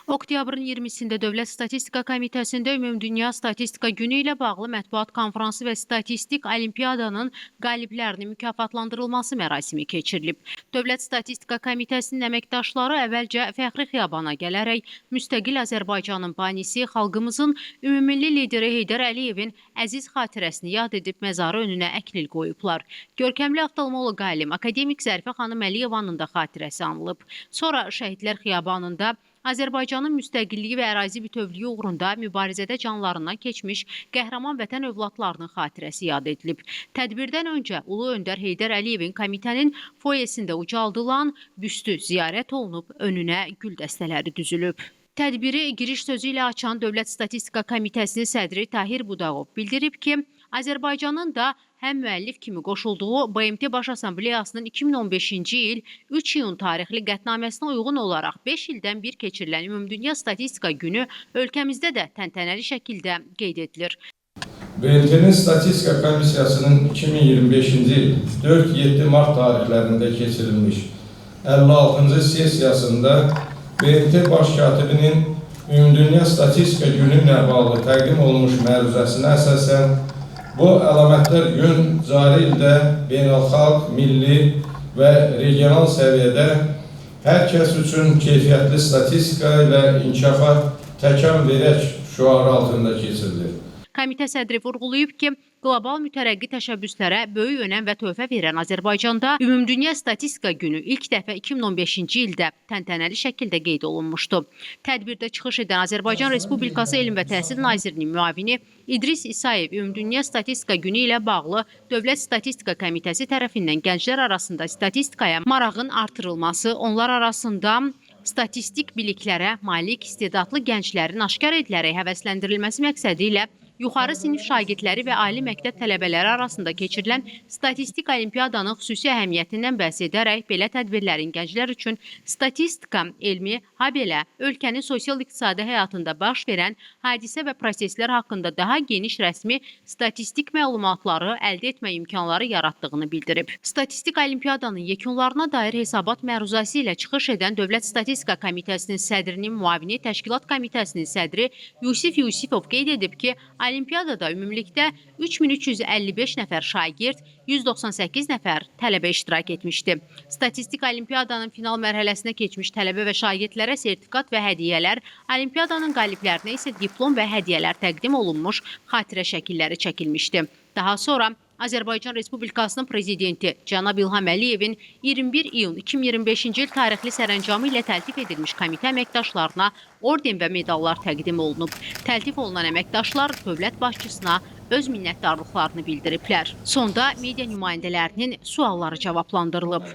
Oktyabrın 20-sində Dövlət Statistika Komitəsində Ümumdünya Statistika Günü ilə bağlı mətbuat konfransı və statistik olimpiyadanın qaliblərinin mükafatlandırılması mərasimi keçirilib. Dövlət Statistika Komitəsinin əməkdaşları əvvəlcə fəxri xiyabana gələrək müstəqil Azərbaycanın banisi, xalqımızın ümumilli lideri Heydər Əliyevin əziz xatirəsini yad edib məzarı önünə əklil qoyublar. Görkəmli oftalmoloq alim akademik Zərifə xanım Əliyevanın da xatirəsi anılıb. Sonra Şəhidlər Xiyabanında Azərbaycanın müstəqilliyi və ərazi bütövlüyü uğrunda mübarizədə canlarından keçmiş qəhrəman vətən övladlarının xatirəsi yad edilib. Tədbirdən öncə Ulu Öndər Heydər Əliyevin komitənin foyesində ucaldılan büstü ziyarət olunub, önünə gül dəstələri düzülüb. Tədbiri giriş sözü ilə açan Dövlət Statistika Komitəsinin sədri Tahir Budaqov bildirib ki, Azərbaycanın da həm müəllif kimi qoşulduğu BMT Baş Assambleyasının 2015-ci il 3 iyun tarixli qətnaməsinə uyğun olaraq 5 ildən bir keçirilən Ümumdünya Statistika Günü ölkəmizdə də təntənəli şəkildə qeyd edilir. BMT-nin Statistika Komissiyasının 2025-ci il 4-7 mart tarixlərində keçirilmiş 56-cı sessiyasında BMT Baş Katibinin Ümumdünya Statistika Günü ilə bağlı təqdim olunmuş məruzəsinə əsasən bu əlamətlər gün cari ildə beynəlxalq, milli və regional səviyyədə hər kəs üçün keyfiyyətli statistika ilə inkişafa təkan verək şüarı altında keçirilir. Komitə sədri vurğulayıb ki, qlobal mütərəqqi təşəbbüslərə böyük önəm və töhfə verən Azərbaycanda Ümumdünya Statistika Günü ilk dəfə 2015-ci ildə təntənəli şəkildə qeyd olunmuşdu. Tədbirdə çıxış edən Azərbaycan Respublikası Elm və Təhsil Nazirinin müavini İdris İsayev Ümumdünya Statistika Günü ilə bağlı Dövlət Statistika Komitəsi tərəfindən gənclər arasında statistikaya marağın artırılması, onlar arasında statistik biliklərə malik istedadlı gənclərin aşkar edilərək həvəsləndirilməsi məqsədi ilə yuxarı sinif şagirdləri və ali məktəb tələbələri arasında keçirilən statistik olimpiyadanın xüsusi əhəmiyyətindən bəhs edərək belə tədbirlərin gənclər üçün statistika elmi, habelə ölkənin sosial-iqtisadi həyatında baş verən hadisə və proseslər haqqında daha geniş rəsmi statistik məlumatları əldə etmə imkanları yaratdığını bildirib. Statistik olimpiyadanın yekunlarına dair hesabat məruzəsi ilə çıxış edən Dövlət Statistika Komitəsinin sədrinin müavini, Təşkilat Komitəsinin sədri Yusif Yusifov qeyd edib ki, Olimpiyadada ümumilikdə 3355 nəfər şagird, 198 nəfər tələbə iştirak etmişdi. Statistik olimpiyadanın final mərhələsinə keçmiş tələbə və şagirdlərə sertifikat və hədiyyələr, olimpiyadanın qaliblərinə isə diplom və hədiyyələr təqdim olunmuş, xatirə şəkilləri çəkilmişdi. Daha sonra Azərbaycan Respublikasının Prezidenti Cənab İlham Əliyevin 21 iyun 2025-ci il tarixli sərəncamı ilə təltif edilmiş komitə əməkdaşlarına orden və medallar təqdim olunub. Təltif olunan əməkdaşlar dövlət başçısına öz minnətdarlıqlarını bildiriblər. Sonda media nümayəndələrinin sualları cavablandırılıb.